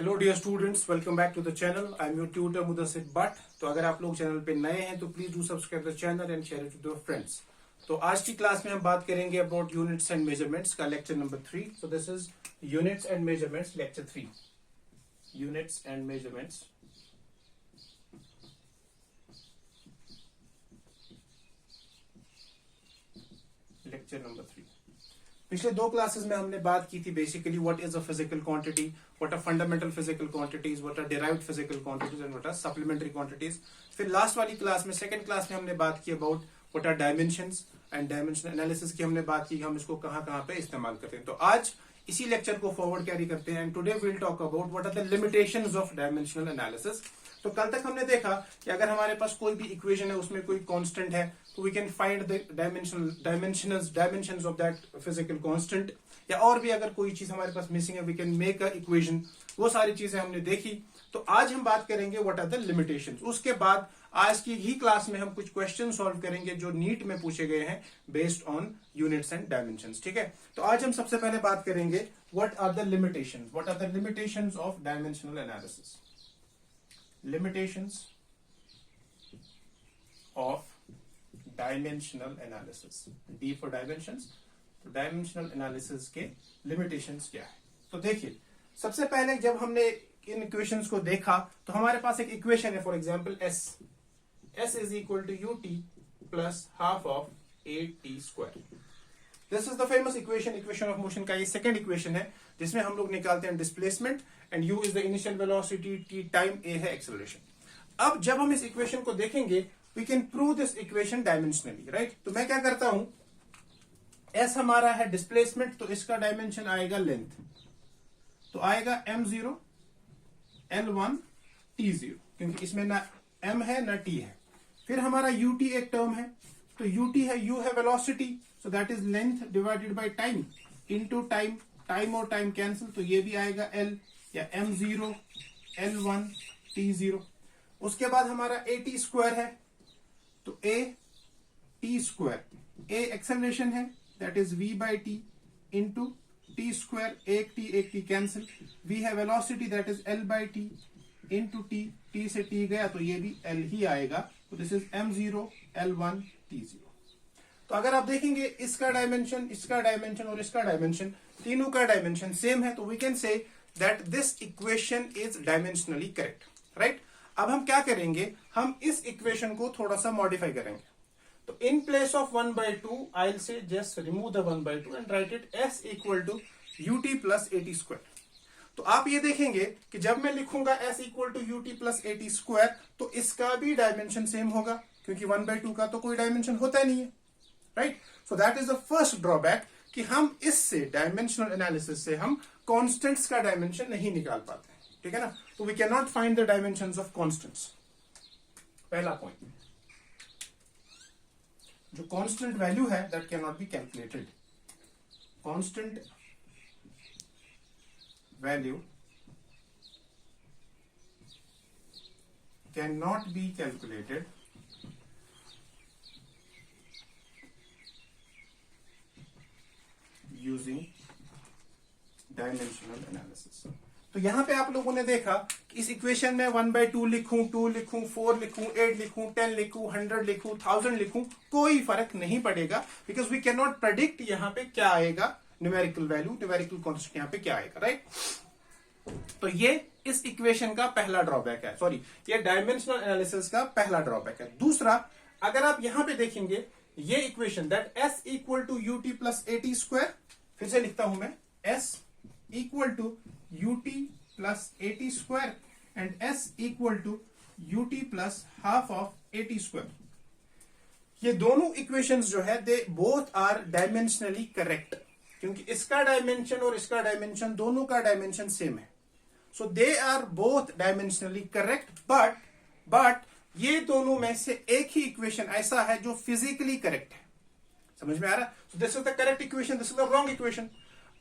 Hello dear students, welcome back to the channel. I am your tutor Mudassir Butt. तो अगर आप लोग चैनल पे नए हैं तो please do subscribe the channel and share it with your friends. तो आज की क्लास में हम बात करेंगे अबाउट यूनिट्स एंड मेजरमेंट्स का lecture number 3। So this is units and measurements lecture 3। Units and measurements lecture number 3। पिछले दो क्लासेस में हमने बात की थी basically what is a physical quantity, what are fundamental physical quantities, what are derived physical quantities and what are supplementary quantities. फिर last वाली class में, सेकंड क्लास में हमने बात की about what are dimensions and dimension analysis की हमने बात की, हम इसको कहां कहां पे इस्तेमाल करते हैं। तो आज इसी लेक्चर को फॉरवर्ड कैरी करते हैं and today we will talk about what are the limitations of dimensional analysis. तो कल तक हमने देखा कि अगर हमारे पास कोई भी इक्वेशन है, उसमें कोई कांस्टेंट है, तो we can find the dimensions of that physical constant, या और भी अगर कोई चीज हमारे पास मिसिंग है we can make a equation. वो सारी चीजें हमने देखी। तो आज हम बात करेंगे व्हाट आर द लिमिटेशंस। उसके बाद आज की ही क्लास में हम कुछ क्वेश्चन सॉल्व करेंगे जो नीट में पूछे गए हैं based on units and dimensions. ठीक है, तो आज हम सबसे पहले बात करेंगे what are the limitations, what are the limitations of dimensional analysis. Limitations of dimensional analysis, D for dimensions। तो डायमेंशनल एनालिसिस के लिमिटेशंस क्या है? तो देखिए, सबसे पहले जब हमने इन इक्वेशंस को देखा तो हमारे पास एक इक्वेशन है, for example S is equal to UT plus half of 8t square. This is the famous equation of motion का ये सेकंड इक्वेशन है, जिसमें हम लोग निकालते हैं displacement and u is the initial velocity, t time a है acceleration. अब जब हम इस इक्वेशन को देखेंगे we can prove this equation dimensionally, right. तो मैं क्या करता हूं, s हमारा है डिस्प्लेसमेंट, तो इसका डायमेंशन आएगा लेंथ, तो आएगा m0 l1 t0, क्योंकि इसमें ना m है ना t है। फिर हमारा ut एक टर्म है, तो ut है, u है velocity, so that is length divided by time into time, time और टाइम कैंसिल, तो ये भी आएगा l या m0 l1 t0। उसके बाद हमारा at स्क्वायर है, तो a t square, a acceleration है that is v by T into T square, एक t कैंसिल, v है velocity that is l by T into T, t से t गया तो ये भी l ही आएगा, तो this is m0 l1 t0। तो अगर आप देखेंगे इसका डायमेंशन, इसका डायमेंशन और इसका डायमेंशन, तीनों का डायमेंशन सेम है, तो we can say that this equation is dimensionally correct, right. अब हम क्या करेंगे, हम इस इक्वेशन को थोड़ा सा मॉडिफाई करेंगे। तो in place of 1/2 I will say just remove the 1/2 and write it s equal to ut plus at square. तो आप ये देखेंगे कि जब मैं लिखूंगा s equal to ut plus at square, तो इसका भी डायमेंशन सेम होगा, क्योंकि 1/2 का तो कोई डायमेंशन होता नहीं है, right. So that is the first drawback कि हम इससे डायमेंशनल एनालिसिस से हम कांस्टेंट्स का डायमेंशन नहीं निकाल पाते, ठीक है ना। तो we can not find the dimensions of constants. पहला पॉइंट, जो कांस्टेंट वैल्यू है that can not be calculated. Constant value can not be calculated using dimensional analysis. तो यहां पे आप लोगों ने देखा कि इस इक्वेशन में 1/2 लिखूं, 2 लिखूं, 4 लिखूं, 8 लिखूं, 10 लिखूं, 100 लिखूं, 1000 लिखूं, कोई फर्क नहीं पड़ेगा, because we can not predict यहां पे क्या आएगा, न्यूमेरिकल वैल्यू, न्यूमेरिकल कांस्टेंट यहां पे क्या आएगा, राइट। तो ये इस इक्वेशन का पहला ड्रॉबैक है, सॉरी, ये डायमेंशनल एनालिसिस का पहला ड्रॉबैक है। दूसरा, अगर आप यहां पे देखेंगे ये equation that s equal to ut plus at square, फिर से लिखता हूं मैं, s equal to ut plus at square and s equal to ut plus half of at square. ये दोनों इक्वेशंस जो है they both are dimensionally correct, क्योंकि इसका डायमेंशन और इसका डायमेंशन, दोनों का डायमेंशन सेम है, so they are both dimensionally correct. But ये दोनों में से एक ही इक्वेशन ऐसा है जो फिजिकली करेक्ट है। समझ में आ रहा है? सो this is the correct equation, this is the wrong equation.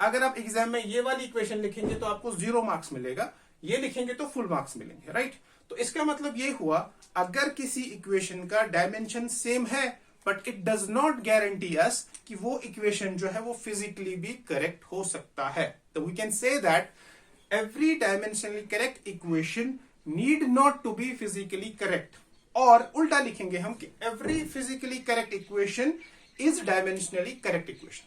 अगर आप एग्जाम में ये वाली इक्वेशन लिखेंगे तो आपको 0 मार्क्स मिलेगा, ये लिखेंगे तो फुल मार्क्स मिलेंगे, राइट। तो इसका मतलब ये हुआ, अगर किसी इक्वेशन का डायमेंशन सेम है but it does not guarantee us कि वो इक्वेशन जो है वो फिजिकली भी करेक्ट हो सकता है। तो we can say that every dimensionally correct equation need not to be physically correct. और उल्टा लिखेंगे हम कि every physically correct equation is dimensionally correct equation.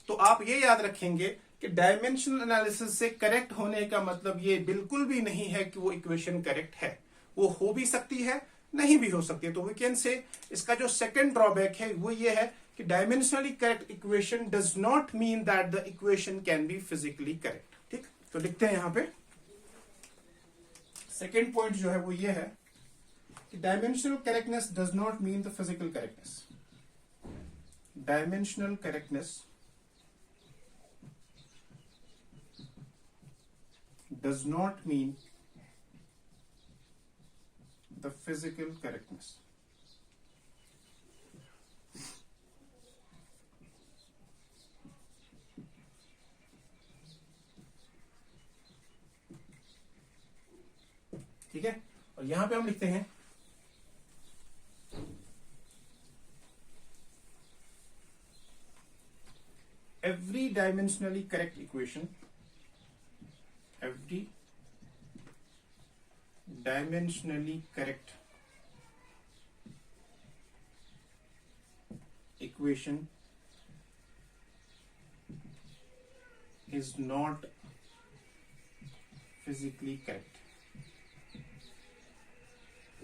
तो आप ये याद रखेंगे कि डायमेंशनल एनालिसिस से करेक्ट होने का मतलब ये बिल्कुल भी नहीं है कि वो इक्वेशन करेक्ट है. वो हो भी सकती है, नहीं भी हो सकती है. तो वी कैन से इसका जो सेकंड ड्रॉबैक है वो ये है कि dimensionally correct equation does not mean that the equation can be physically correct. ठीक, तो लिखते हैं यहां पे सेकंड पॉइंट जो है वो ये है कि dimensional correctness does not mean the physical correctness. Dimensional correctness does not mean the physical correctness. ठीक है, और यहां पे हम लिखते हैं every dimensionally correct equation, every dimensionally correct equation is not physically correct.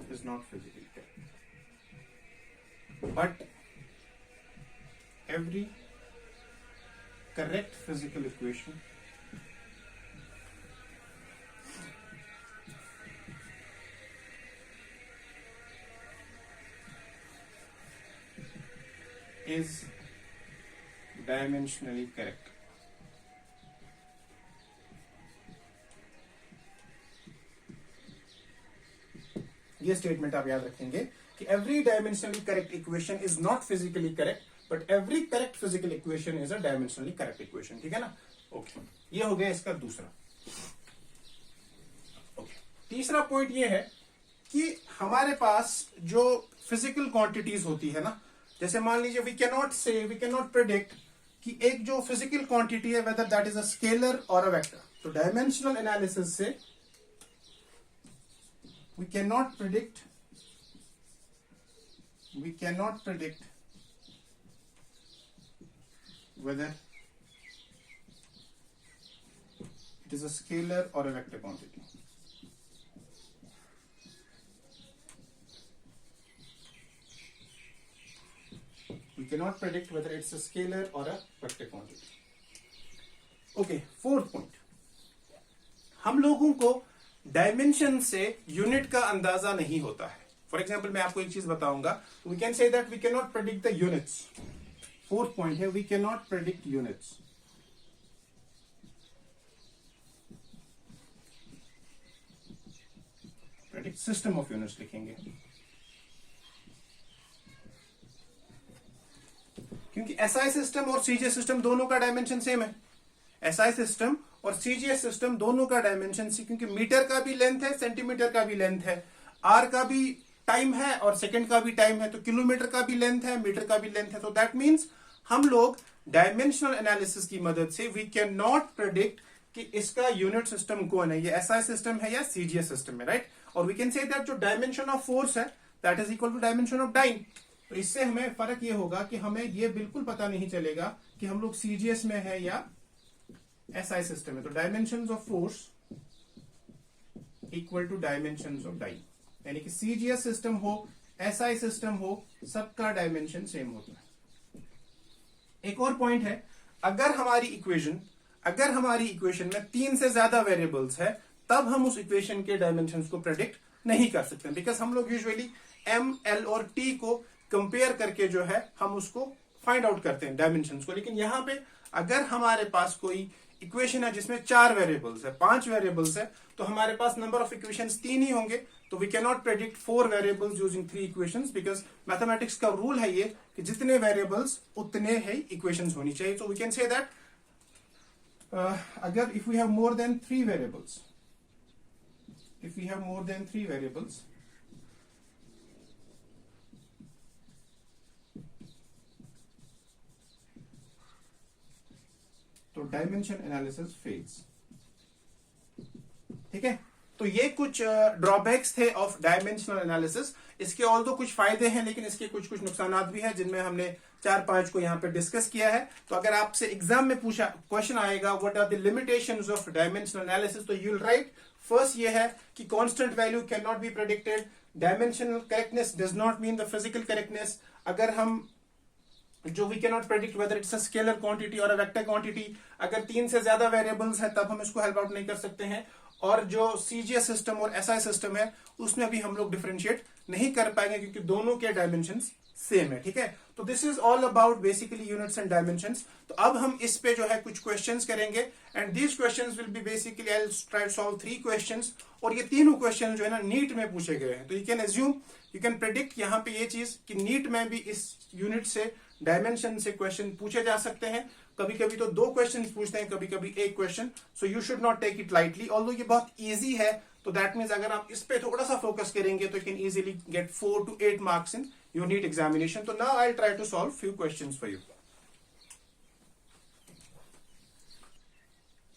Is not physically correct. But every correct physical equation is dimensionally correct. ये statement आप याद रखेंगे कि every dimensionally correct equation is not physically correct, but every correct physical equation is a dimensionally correct equation. ठीक है ना? Okay, ये हो गया इसका दूसरा. ओके, तीसरा पॉइंट ये है कि हमारे पास जो फिजिकल क्वांटिटीज होती है ना, जैसे मान लीजिए वी कैन नॉट प्रेडिक्ट कि एक जो फिजिकल क्वांटिटी है whether that is a scalar और अ वेक्टर. तो डायमेंशनल एनालिसिस से we can not predict whether it is a scalar or a vector quantity. We cannot predict whether it's a scalar or a vector quantity. Okay, fourth point. हम लोगों को dimension से unit का अंदाजा नहीं होता है. फॉर एग्जाम्पल मैं आपको एक चीज बताऊंगा. We can say that we can not predict the units. Fourth point है we can not predict units. Predict system of units लिखेंगे, क्योंकि एसआई सिस्टम और सीजीएस सिस्टम दोनों का डायमेंशन सेम है. एसआई सिस्टम और सीजीएस सिस्टम दोनों का डायमेंशन सी, क्योंकि मीटर का भी लेंथ है, सेंटीमीटर का भी लेंथ है, आर का भी टाइम है और सेकंड का भी टाइम है, तो किलोमीटर का भी लेंथ है, मीटर का भी लेंथ है. तो दैट मीन्स हम लोग डायमेंशनल एनालिसिस की मदद से वी कैन नॉट प्रेडिक्ट कि इसका यूनिट सिस्टम कौन है, ये एसआई सिस्टम है या सीजीएस सिस्टम है, राइट. और वी कैन से दैट जो डायमेंशन ऑफ फोर्स है that is equal to dimension of time. तो इससे हमें फर्क ये होगा कि हमें ये बिल्कुल पता नहीं चलेगा कि हम लोग सीजीएस में है या एसआई सिस्टम है. तो dimensions of force equal to dimensions of time, यानी कि सीजीएस सिस्टम हो, एसआई सिस्टम हो, सबका डायमेंशन सेम होता है. एक और पॉइंट है, अगर हमारी इक्वेशन में 3 से ज्यादा वेरिएबल्स है तब हम उस इक्वेशन के डायमेंशंस को प्रेडिक्ट नहीं कर सकते, बिकॉज हम लोग यूजुअली एम, एल और टी को कंपेयर करके जो है हम उसको फाइंड आउट करते हैं डायमेंशंस को. लेकिन यहां पे अगर हमारे पास कोई इक्वेशन है जिसमें 4 वेरिएबल्स है, 5 वेरिएबल्स है, तो हमारे पास नंबर ऑफ इक्वेशंस 3 ही होंगे. तो we can not predict 4 variables using 3 equations, because mathematics का रूल है ये कि जितने वेरिएबल्स उतने ही इक्वेशंस होनी चाहिए. तो वी कैन से दैट अगर if we have more than 3 variables, तो डायमेंशन एनालिसिस फेल्स. ठीक है, तो ये कुछ ड्रॉबैक्स थे ऑफ डायमेंशनल एनालिसिस। इसके ऑल दो कुछ फायदे हैं, लेकिन इसके कुछ कुछ नुकसान भी हैं, जिनमें हमने 4-5 को यहाँ पे डिस्कस किया है। तो अगर आपसे एग्जाम में पूछा क्वेश्चन आएगा what are the limitations of dimensional analysis, तो यू विल राइट फर्स्ट ये है कि constant value can not be predicted, dimensional correctness does not mean the physical correctness. अगर हम जो we can not predict whether it's a scalar quantity और a vector quantity, अगर 3 से ज्यादा वेरिएबल्स है तब हम इसको हेल्प आउट नहीं कर सकते हैं। और जो सीजीएस सिस्टम और एसआई सिस्टम है उसमें भी हम लोग डिफरेंशिएट नहीं कर पाएंगे, क्योंकि दोनों के डायमेंशंस सेम है। ठीक है, तो this is all about basically units and dimensions. तो अब हम इस पे जो है कुछ क्वेश्चंस करेंगे, and these questions will be basically I will try to solve 3 questions, और ये तीनों क्वेश्चन जो है ना नीट में पूछे गए हैं। तो you can assume, you can predict यहाँ पे ये चीज कि नीट में भी इस यूनिट से डायमेंशन से क्वेश्चन पूछे जा सकते हैं। कभी कभी तो 2 क्वेश्चन पूछते हैं, कभी कभी 1 question. So you should not take it lightly, although ये बहुत इजी है। तो दैट मीन्स अगर आप इस पे थोड़ा सा फोकस करेंगे तो you can easily get 4 to 8 marks in your NEET examination. तो now I try to solve few questions for you.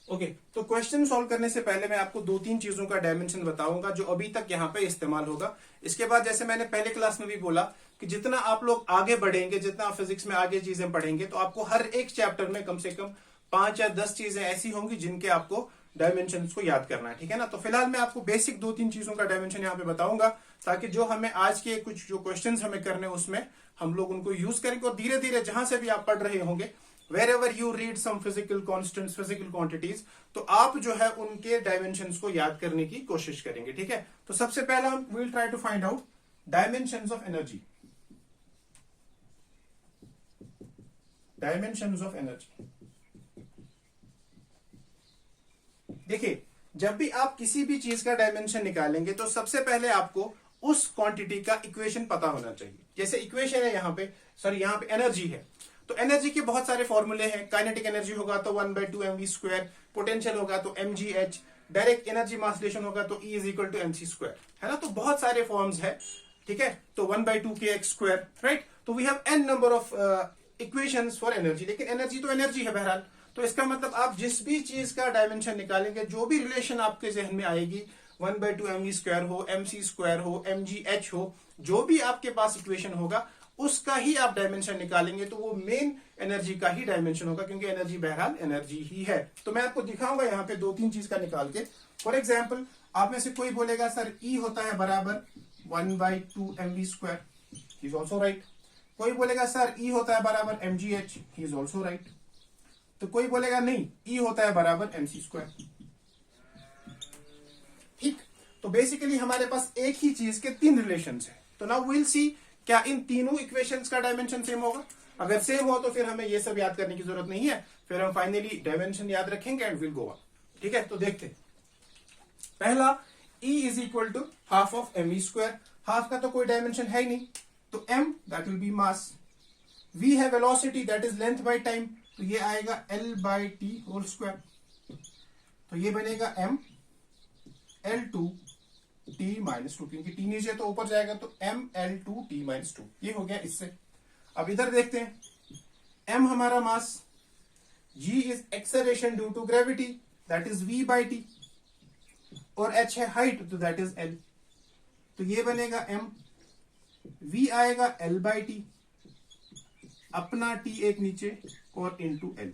Okay, तो क्वेश्चन सॉल्व करने से पहले मैं आपको 2-3 चीजों का डायमेंशन बताऊंगा जो अभी तक यहाँ पे इस्तेमाल होगा। इसके बाद जैसे मैंने पहले क्लास में भी बोला कि जितना आप लोग आगे बढ़ेंगे, जितना आप फिजिक्स में आगे चीजें पढ़ेंगे, तो आपको हर एक चैप्टर में कम से कम 5 या 10 चीजें ऐसी होंगी जिनके आपको डायमेंशन को याद करना है। ठीक है ना, तो फिलहाल मैं आपको बेसिक 2-3 चीजों का डायमेंशन यहाँ पे बताऊंगा, ताकि जो हमें आज के कुछ जो क्वेश्चन हमें करने उसमें हम लोग उनको यूज करेंगे। और धीरे धीरे जहां से भी आप पढ़ रहे होंगे, wherever you read some physical constants, physical quantities, तो आप जो है उनके डायमेंशंस को याद करने की कोशिश करेंगे। ठीक है, तो सबसे पहला हम will try to find out dimensions of energy. Dimensions of energy, देखिए जब भी आप किसी भी चीज का डायमेंशन निकालेंगे तो सबसे पहले आपको उस क्वांटिटी का इक्वेशन पता होना चाहिए। जैसे इक्वेशन है यहाँ पे, सॉरी यहाँ पे एनर्जी है, तो एनर्जी के बहुत सारे फॉर्मूले हैं। काइनेटिक एनर्जी होगा तो 1/2 mv², पोटेंशियल होगा तो mgh, डायरेक्ट एनर्जी मास रिलेशन होगा तो E = mc², है ना। तो बहुत सारे फॉर्म्स है, ठीक है। तो 1/2 kx², राइट। तो we have n number of equations for energy, लेकिन एनर्जी तो एनर्जी है बहरहाल। तो इसका मतलब आप जिस भी चीज का डायमेंशन निकालेंगे, जो भी रिलेशन आपके जहन में आएगी, 1/2 mv² हो, mc² हो, mgh हो, जो भी आपके पास इक्वेशन होगा उसका ही आप डायमेंशन निकालेंगे, तो वो मेन एनर्जी का ही डायमेंशन होगा, क्योंकि एनर्जी बहरहाल एनर्जी ही है। तो मैं आपको दिखाऊंगा यहाँ पे 2-3 चीज का निकाल के। फॉर एग्जाम्पल, आप में से कोई बोलेगा सर E होता है बराबर 1/2 mv², he is also right. कोई बोलेगा सर E होता है बराबर mgh, he is also right. तो कोई बोलेगा नहीं, E होता है बराबर mc²। ठीक, तो बेसिकली हमारे पास एक ही चीज के 3 रिलेशंस है। तो नाउ वी विल सी क्या इन तीनों इक्वेशंस का डायमेंशन सेम होगा। अगर सेम हो तो फिर हमें ये सब याद करने की जरूरत नहीं है, फिर हम फाइनली डायमेंशन याद रखेंगे एंड विल गो ऑन। ठीक है, तो देखते हैं। पहला, E = half of mv²। Half का तो कोई डायमेंशन है ही नहीं, तो m that will B mass, v है velocity that is length by time, तो ये आएगा L/T²। तो ये बनेगा m L2 T-2, क्योंकि T नीचे तो ऊपर जाएगा, तो mL2 T-2, ये हो गया इससे। अब इधर देखते हैं, m हमारा mass, g is acceleration due to gravity that is v/t, और h है हाइट, तो दैट इज l। तो ये बनेगा m, v आएगा L/t, अपना t एक नीचे और इंटू l।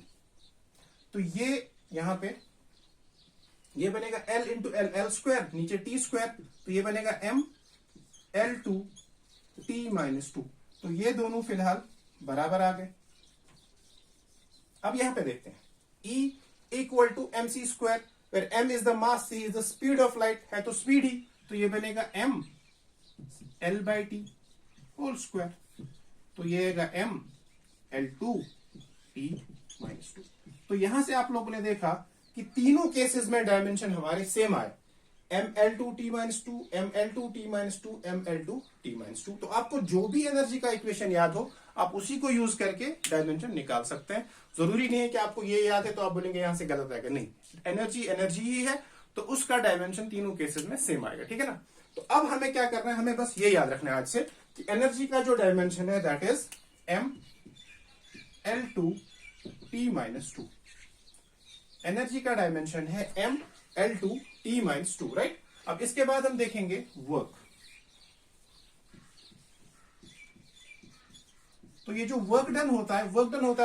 तो ये यहां पे ये बनेगा L × L, L², नीचे T², तो ये बनेगा m L2 T-2। तो ये दोनों फिलहाल बराबर आ गए। अब यहां पे देखते हैं, E = mc², where m is the mass, c is the speed of light, है तो स्पीड ही, तो ये बनेगा m L/t²। तो ये आएगा m L2 T-2। तो यहां से आप लोगों ने देखा कि तीनों केसेस में डायमेंशन हमारे सेम आए, mL2 T-2, mL2 T-2, mL2 T-2। तो आपको जो भी एनर्जी का इक्वेशन याद हो, आप उसी को यूज करके डायमेंशन निकाल सकते हैं। जरूरी नहीं है कि आपको ये याद है तो आप बोलेंगे यहां से गलत आएगा, नहीं, एनर्जी एनर्जी ही है, तो उसका डायमेंशन तीनों केसेस में सेम आएगा। ठीक है ना। तो अब हमें क्या करना है, हमें बस ये याद रखना है आज से कि एनर्जी का जो डायमेंशन है that is mL2 T-2। Energy का डायमेंशन है m L2T-2, राइट। अब इसके बाद हम देखेंगे वर्क। तो ये जो वर्क डन होता है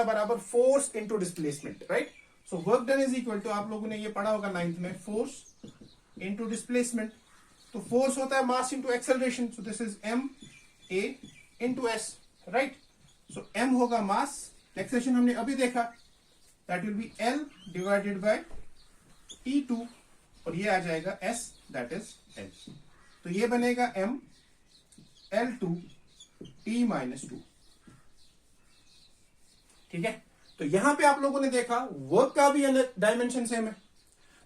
बराबर force into displacement, right. So work done is equal to, आप लोगों ने ये पढ़ा होगा 9th में, फोर्स इंटू डिस्प्लेसमेंट। तो फोर्स होता है mass into acceleration, so this is M A into S, right. So M होगा मास, एक्सेलरेशन हमने अभी देखा, that will be L divided by T2, और ये आ जाएगा S, दैट इज एल। तो ये बनेगा M L2T-2, ठीक है। तो यहां पे आप लोगों ने देखा वर्क का भी डायमेंशन सेम है।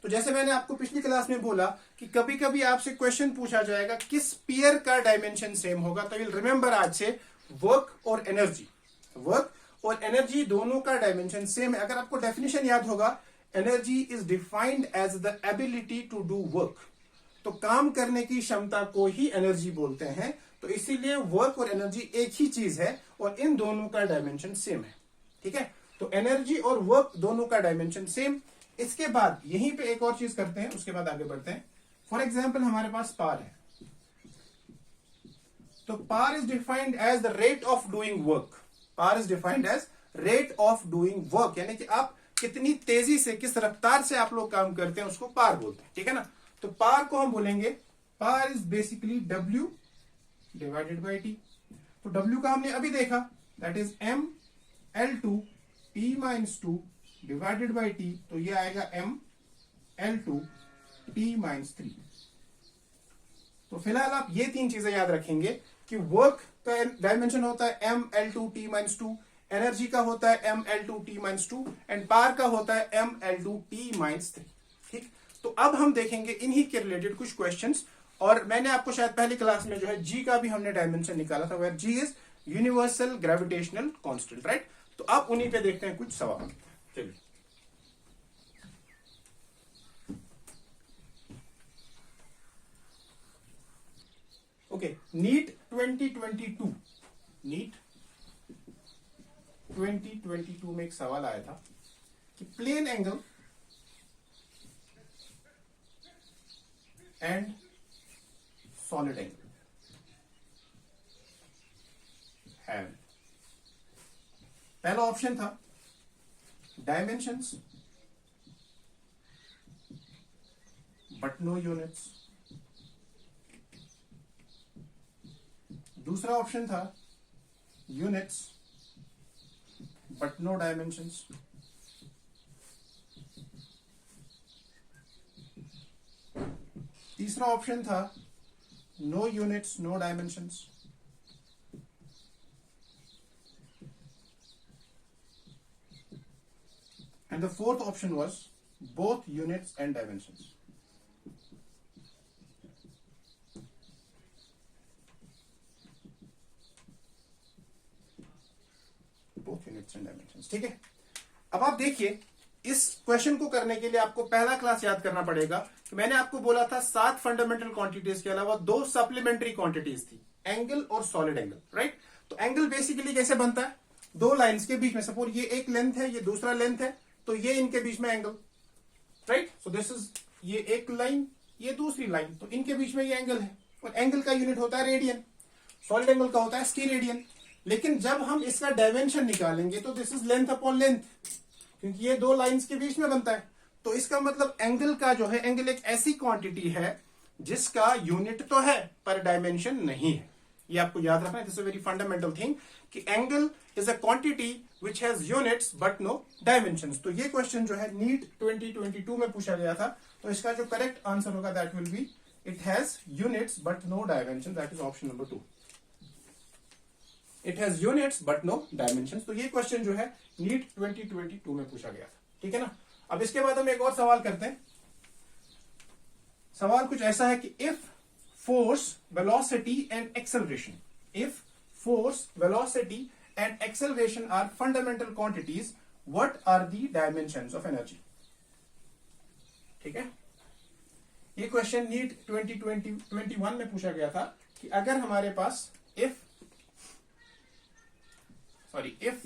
तो जैसे मैंने आपको पिछली क्लास में बोला कि कभी कभी आपसे क्वेश्चन पूछा जाएगा किस पेयर का डायमेंशन सेम होगा, तो विल रिमेंबर आज से वर्क और एनर्जी दोनों का डायमेंशन सेम है। अगर आपको डेफिनेशन याद होगा, energy is defined as the ability to do work. तो काम करने की क्षमता को ही एनर्जी बोलते हैं। तो इसीलिए वर्क और एनर्जी एक ही चीज है और इन दोनों का डायमेंशन सेम है, ठीक है। तो एनर्जी और वर्क दोनों का डायमेंशन सेम। इसके बाद यहीं पे एक और चीज करते हैं, उसके बाद आगे बढ़ते हैं। फॉर एग्जाम्पल हमारे पास पावर है, तो power is defined as the rate of doing work. Power is defined as rate of doing work, यानी कि आप कितनी तेजी से, किस रफ्तार से आप लोग काम करते हैं, उसको पावर बोलते हैं, ठीक है ना। तो पावर को हम बोलेंगे, power is basically W divided by T। तो W का हमने अभी देखा, that is M L2T-2 divided by T। तो ये आएगा M L2T-3। तो फिलहाल आप ये तीन चीजें याद रखेंगे कि वर्क का डायमेंशन होता है M L2T-2, एनर्जी का होता है M L2T-2 एंड पावर का होता है M L2T-3, ठीक। तो अब हम देखेंगे इन्हीं के रिलेटेड कुछ क्वेश्चंस। और मैंने आपको शायद पहली क्लास में जो है G का भी हमने डायमेंशन निकाला था, where G is universal gravitational constant, right. तो अब उन्हीं पे देखते हैं कुछ सवाल। चलिए, ओके, नीट 2022, नीट 2022 में एक सवाल आया था कि plane angle and solid angle have, पहला ऑप्शन था डायमेंशंस बट नो यूनिट्स, दूसरा ऑप्शन था यूनिट्स बट नो डायमेंशंस, तीसरा ऑप्शन था no units no dimensions, and the fourth option was both units and dimensions. Both units and dimensions, ठीक है। अब आप देखिए, इस क्वेश्चन को करने के लिए आपको पहला क्लास याद करना पड़ेगा कि मैंने आपको बोला था 7 फंडामेंटल क्वांटिटीज के अलावा 2 सप्लीमेंट्री क्वांटिटीज थी, एंगल और सॉलिड एंगल, राइट। तो एंगल बेसिकली कैसे बनता है, दो लाइंस के बीच में, सपोज ये एक लेंथ है, ये दूसरा लेंथ है, तो ये इनके बीच में angle, right. So this is, ये एक लाइन, ये दूसरी लाइन, तो इनके बीच में ये एंगल है, और एंगल का यूनिट होता है रेडियन, सॉलिड एंगल का होता है स्टीरेडियन। लेकिन जब हम इसका डायमेंशन निकालेंगे तो this is length upon length, क्योंकि ये दो लाइंस के बीच में बनता है। तो इसका मतलब एंगल का जो है, एंगल एक ऐसी क्वांटिटी है जिसका यूनिट तो है पर डायमेंशन नहीं है। ये आपको याद रखना है, this is a very fundamental thing कि angle is a quantity which has units but no dimensions. तो ये क्वेश्चन जो है नीट 2022 में पूछा गया था, तो इसका जो करेक्ट आंसर होगा that will be it has units but no dimension, that is option number 2। It has units but no dimensions. तो ये क्वेश्चन जो है नीट 2022 में पूछा गया था, ठीक है ना। अब इसके बाद हम एक और सवाल करते हैं। सवाल कुछ ऐसा है कि if force, velocity and acceleration. If force, velocity and acceleration are fundamental quantities, what are the dimensions of energy? ठीक है, ये क्वेश्चन नीट 2021 में पूछा गया था कि अगर हमारे पास if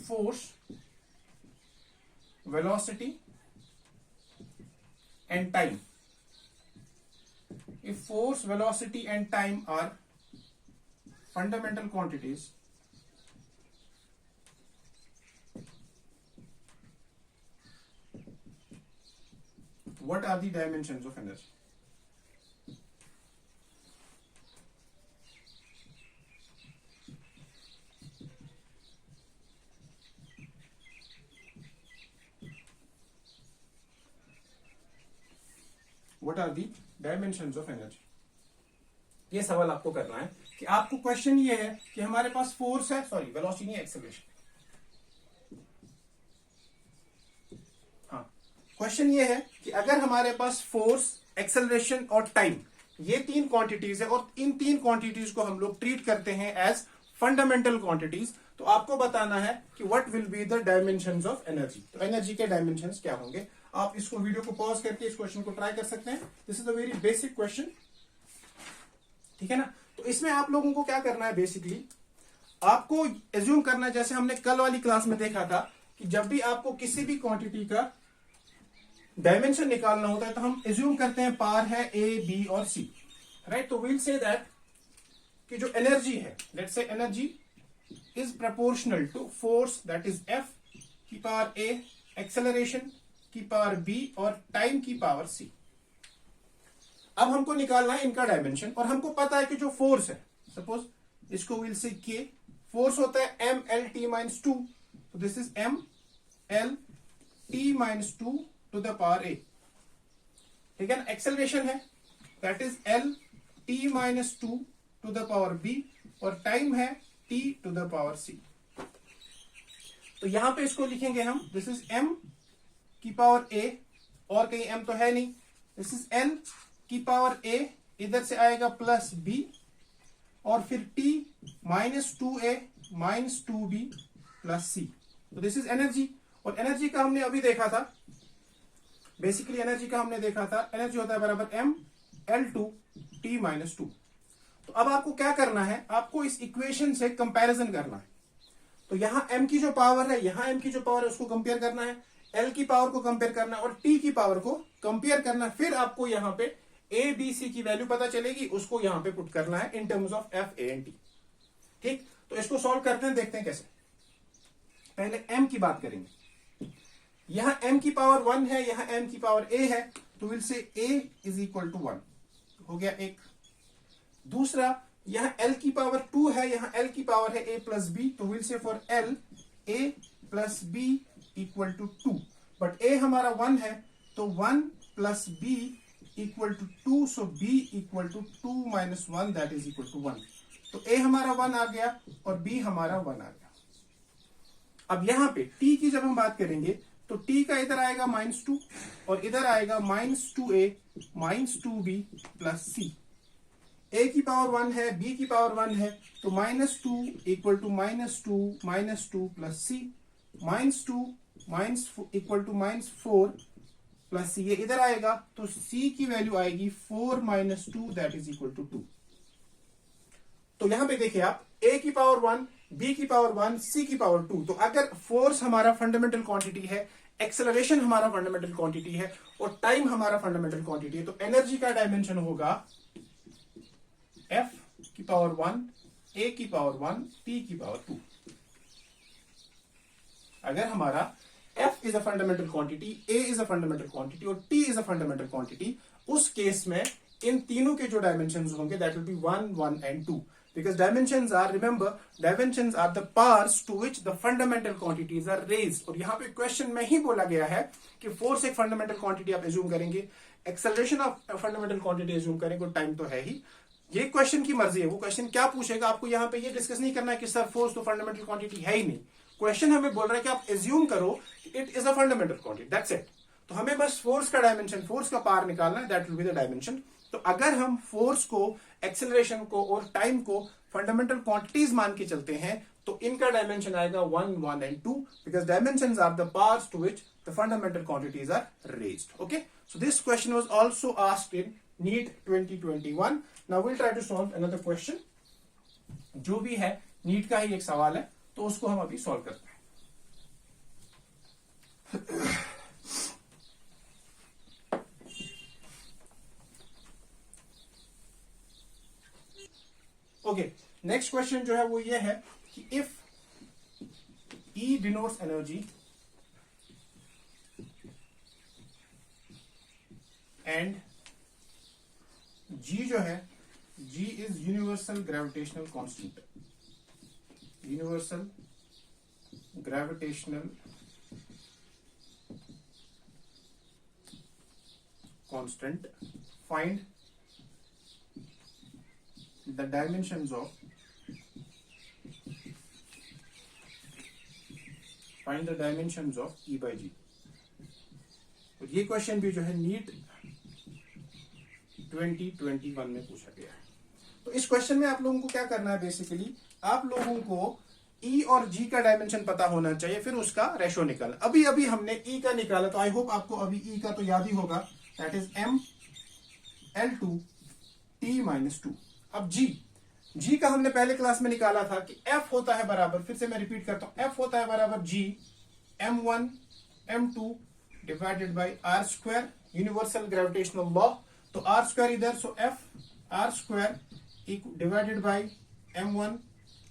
force, velocity and time if force, velocity and time are fundamental quantities, what are the dimensions of energy? What are the dimensions of energy? ये सवाल आपको करना है कि आपको क्वेश्चन ये है कि हमारे पास फोर्स है, सॉरी वेलोसिटी नहीं, एक्सेलरेशन। हाँ, क्वेश्चन ये है कि अगर हमारे पास फोर्स, एक्सेलरेशन और टाइम ये तीन क्वांटिटीज है और इन तीन क्वांटिटीज को हम लोग ट्रीट करते हैं एज फंडामेंटल क्वांटिटीज, तो आपको बताना है कि what will be the dimensions of energy. तो एनर्जी के डायमेंशंस क्या होंगे? आप इसको वीडियो को पॉज करके इस क्वेश्चन को ट्राई कर सकते हैं। This is a very basic question, ठीक है ना। तो इसमें आप लोगों को क्या करना है, बेसिकली आपको एज्यूम करना है, जैसे हमने कल वाली क्लास में देखा था कि जब भी आपको किसी भी क्वांटिटी का डायमेंशन निकालना होता है तो हम एज्यूम करते हैं पार है ए, बी और सी, राइट। तो वील से दैट कि जो एनर्जी है, let's say energy is proportional to force, that is F की पावर ए, एक्सेलरेशन की पावर बी और टाइम की पावर सी। अब हमको निकालना है इनका डायमेंशन और हमको पता है कि जो फोर्स है, सपोज इसको विल से के, फोर्स होता है M L T minus two, तो this is M L T minus two to the power A, ठीक है ना। एक्सेलरेशन है that is L T minus two to the power B और टाइम है T to the power C. तो यहां पे इसको लिखेंगे हम, दिस इज एम की पावर ए और कहीं एम तो है नहीं, दिस इज एल की पावर ए, इधर से आएगा प्लस बी और फिर T minus to A minus to be plus सी। तो दिस इज एनर्जी। और एनर्जी का हमने अभी देखा था, बेसिकली एनर्जी का हमने देखा था, एनर्जी होता है बराबर M L two T minus two. तो अब आपको क्या करना है, आपको इस इक्वेशन से कंपैरिजन करना है। तो यहां एम की जो पावर है, यहां एम की जो पावर है उसको कंपेयर करना है, एल की पावर को कंपेयर करना है और टी की पावर को कंपेयर करना है। फिर आपको यहां पे ए बी सी की वैल्यू पता चलेगी, उसको यहां पे पुट करना है in terms of F A and T, ठीक। तो इसको सॉल्व करते हैं, देखते हैं कैसे। पहले एम की बात करेंगे, यहां एम की पावर 1 है, यहां एम की पावर ए है, तो विल से ए इज इक्वल टू 1, हो गया एक। दूसरा, यहां एल की पावर 2 है, यहां एल की पावर है ए प्लस बी, तो will say for L A plus B equal to 2, but A हमारा 1 है तो 1 plus B equal to 2, so B equal to 2 minus 1 that is equal to 1। तो ए हमारा 1 आ गया और बी हमारा 1 आ गया। अब यहां पे टी की जब हम बात करेंगे तो टी का इधर आएगा -2 और इधर आएगा -2a -2b प्लस सी। ए की पावर 1 है, बी की पावर 1 है, तो -2 equal to -2 plus C, -2 equal to -4 plus C. ये इधर आएगा तो सी की वैल्यू आएगी 4 minus 2 that is equal to 2। तो यहां पे देखिए आप, ए की पावर 1, बी की पावर 1, सी की पावर 2। तो अगर फोर्स हमारा फंडामेंटल क्वांटिटी है, एक्सेलरेशन हमारा फंडामेंटल क्वांटिटी है और टाइम हमारा फंडामेंटल क्वांटिटी है, तो एनर्जी का डायमेंशन होगा एफ की पावर 1, ए की पावर 1, टी की पावर 2। अगर हमारा F is a fundamental quantity, A is a fundamental quantity और T is a fundamental quantity, उस केस में इन तीनों के जो dimensions होंगे that will be 1, 1 and 2, because dimensions are, remember, dimensions are the powers to which the fundamental quantities are raised। और यहाँ पे क्वेश्चन में ही बोला गया है कि फोर्स एक फंडामेंटल क्वांटिटी आप एज्यूम करेंगे, acceleration of fundamental quantity assume करेंगे और टाइम तो है ही। ये क्वेश्चन की मर्जी है, वो क्वेश्चन क्या पूछेगा आपको यहाँ पे ये डिस्कस नहीं करना है कि सर फोर्स तो फंडामेंटल क्वांटिटी है ही नहीं। क्वेश्चन हमें बोल रहा है कि आप एज्यूम करो it is a fundamental quantity, that's it. तो हमें बस फोर्स का डायमेंशन, फोर्स का पावर निकालना है, that will be the dimension. तो अगर हम फोर्स को, एक्सेलरेशन को और टाइम को फंडामेंटल क्वांटिटीज मान के चलते हैं तो इनका डायमेंशन आएगा 1, 1 and 2, because dimensions are the powers to which the fundamental quantities are raised. Okay, so this question was also asked in NEET 2021। Now will try to solve another question. जो भी है नीट का ही एक सवाल है, तो उसको हम अभी सॉल्व करते हैं। ओके, नेक्स्ट क्वेश्चन जो है वो ये है कि if E denotes energy and G जो है, G is universal gravitational constant, universal gravitational constant, find the dimensions of E by G। और ये क्वेश्चन भी जो है नीट 2021 में पूछा गया है। तो इस क्वेश्चन में आप लोगों को क्या करना है, बेसिकली आप लोगों को E और G का डायमेंशन पता होना चाहिए, फिर उसका रेशो निकालना। अभी अभी हमने E का निकाला, तो आई होप आपको अभी E का तो याद ही होगा, दैट इज ML2T-2। अब G का हमने पहले क्लास में निकाला था कि F होता है बराबर, फिर से मैं रिपीट करता हूं, F होता है बराबर G M1 M2 divided by R square, universal gravitational law, तो R स्क्वायर इधर, so F R square divided by M1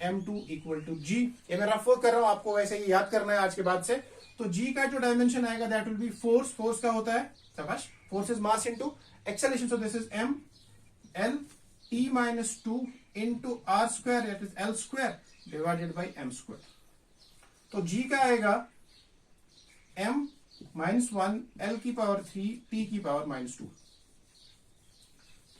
M2 equal to G। ये मैं रफ कर रहा हूं, आपको वैसे ही याद करना है आज के बाद से। तो G का जो डायमेंशन आएगा that will B force, force का होता है शाबाश, force is mass into acceleration, so this is ML T-2 into R square, that is L square divided by M square। तो G का आएगा M-1 L की पावर 3 T की power -2।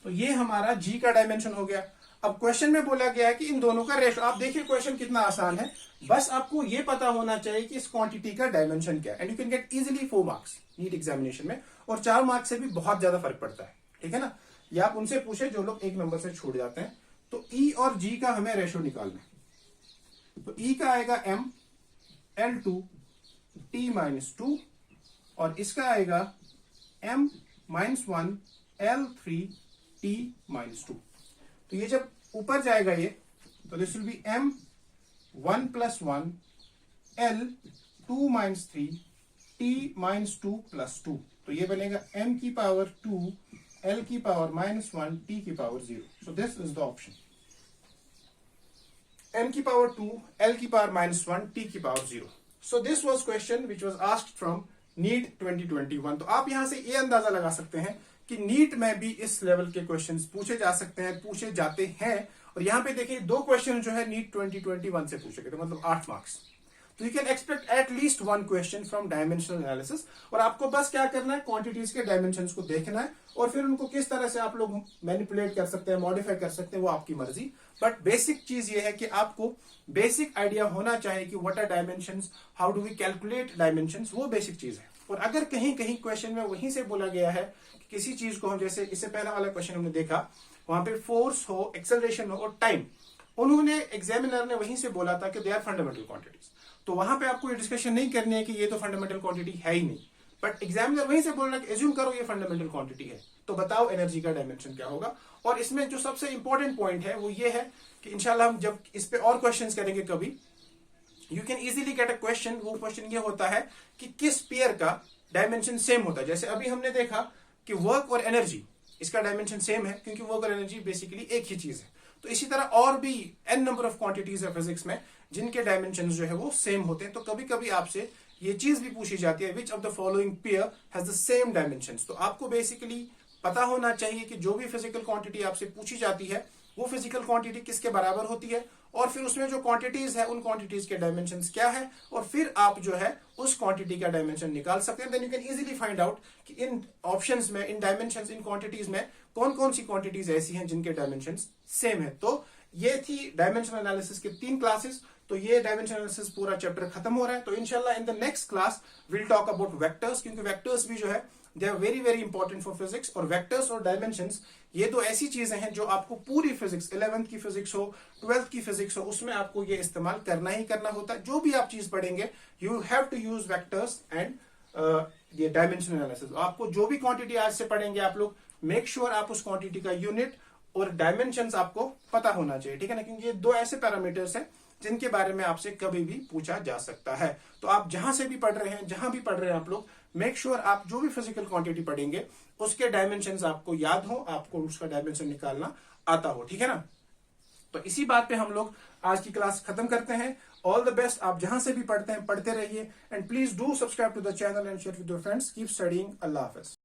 तो ये हमारा G का डायमेंशन हो गया। अब क्वेश्चन में बोला गया है कि इन दोनों का रेशो, आप देखिए क्वेश्चन कितना आसान है, बस आपको ये पता होना चाहिए कि इस क्वांटिटी का डायमेंशन क्या है, and you can get easily 4 marks NEET examination में, और 4 मार्क्स से भी बहुत ज्यादा फर्क पड़ता है, ठीक है ना। या आप उनसे पूछे जो लोग 1 नंबर से छूट जाते हैं। तो E और G का हमें रेशो निकालना है। तो E का आएगा ML2T-2 और इसका आएगा M-1 L3T-2। तो ये जब ऊपर जाएगा ये, तो this will be M1 + 1 L2 - 3 T-2 + 2। तो ये बनेगा M की पावर 2 L की पावर -1 T की power 0। So this is the option, M की पावर 2 L की पावर -1 T की power 0। So this was question which was asked from NEET 2021। तो आप यहां से ये अंदाजा लगा सकते हैं कि नीट में भी इस लेवल के क्वेश्चंस पूछे जा सकते हैं, पूछे जाते हैं। और यहां पे देखिए 2 क्वेश्चन जो है नीट 2021 से पूछे गए थे, मतलब 8 मार्क्स। तो you can expect at least 1 question from dimensional analysis. और आपको बस क्या करना है, क्वांटिटीज के डायमेंशंस को देखना है और फिर उनको किस तरह से आप लोग मैनिपुलेट कर सकते हैं, मॉडिफाई कर सकते हैं, वो आपकी मर्जी। बट बेसिक चीज ये है कि आपको बेसिक आइडिया होना चाहिए कि what are dimensions, how do we calculate dimensions, वो बेसिक चीज है। और अगर कहीं कहीं क्वेश्चन में वहीं से बोला गया है कि किसी चीज को हम, जैसे इससे पहला वाला क्वेश्चन हमने देखा, वहां पे फोर्स हो, एक्सेलरेशन हो और टाइम, उन्होंने एग्जामिनर ने वहीं से बोला था कि दे आर फंडामेंटल क्वांटिटीज। तो वहां पे आपको ये डिस्कशन नहीं करनी है कि ये तो फंडामेंटल क्वांटिटी है ही नहीं, बट एग्जामिनर वहीं से बोल रहा है कि एज्यूम करो ये फंडामेंटल क्वांटिटी है, तो बताओ एनर्जी का डायमेंशन क्या होगा। और इसमें जो सबसे इंपॉर्टेंट पॉइंट है वो ये है कि इंशाल्लाह हम जब इस पे और क्वेश्चंस करेंगे कभी, you can easily get a question. वो क्वेश्चन ये होता है कि किस पेयर का डायमेंशन सेम होता है। जैसे अभी हमने देखा कि वर्क और एनर्जी, इसका डायमेंशन सेम है क्योंकि वर्क और एनर्जी बेसिकली एक ही चीज है। तो इसी तरह और भी n नंबर ऑफ क्वांटिटीज है फिजिक्स में जिनके डायमेंशंस जो है वो सेम होते हैं। तो कभी कभी आपसे ये चीज भी पूछी जाती है, which of the following pair has the same dimensions. तो आपको बेसिकली पता होना चाहिए कि जो भी फिजिकल क्वांटिटी आपसे पूछी जाती है वो फिजिकल क्वांटिटी किसके बराबर होती है, और फिर उसमें जो क्वांटिटीज है उन क्वांटिटीज के डायमेंशंस क्या है, और फिर आप जो है उस क्वांटिटी का डायमेंशन निकाल सकते हैं। Then you can easily find out कि इन ऑप्शंस में, इन डायमेंशंस, इन क्वांटिटीज में कौन कौन सी क्वांटिटीज ऐसी हैं जिनके डायमेंशंस सेम है। तो ये थी डायमेंशनल एनालिसिस के 3 क्लासेस। तो ये डायमेंशनल एनालिसिस पूरा चैप्टर खत्म हो रहा है। तो इंशाल्लाह in the next class will talk about vectors, क्योंकि वेक्टर्स भी जो है they are very very important for physics. और वेक्टर्स और डायमेंशंस ये तो ऐसी चीजें हैं जो आपको पूरी फिजिक्स, 11th की फिजिक्स हो, 12th की फिजिक्स हो, उसमें आपको ये इस्तेमाल करना ही करना होता है। जो भी आप चीज पढ़ेंगे you have to use vectors and ये डायमेंशनल एनालिसिस। आपको जो भी क्वांटिटी आज से पढ़ेंगे आप लोग, मेक श्योर आप उस क्वांटिटी का यूनिट और डायमेंशंस आपको पता होना चाहिए, ठीक है ना, क्योंकि ये 2 ऐसे पैरामीटर्स हैं जिनके बारे में आपसे कभी भी पूछा जा सकता है। तो आप जहां से भी पढ़ रहे हैं, जहां भी पढ़ रहे हैं आप लोग, मेक श्योर आप जो भी फिजिकल क्वांटिटी पढ़ेंगे उसके डायमेंशंस आपको याद हो, आपको उसका डायमेंशन निकालना आता हो, ठीक है ना। तो इसी बात पे हम लोग आज की क्लास खत्म करते हैं। ऑल द बेस्ट, आप जहां से भी पढ़ते हैं पढ़ते रहिए, and please do subscribe to the channel and share with your friends. Keep studying. अल्लाह हाफिज।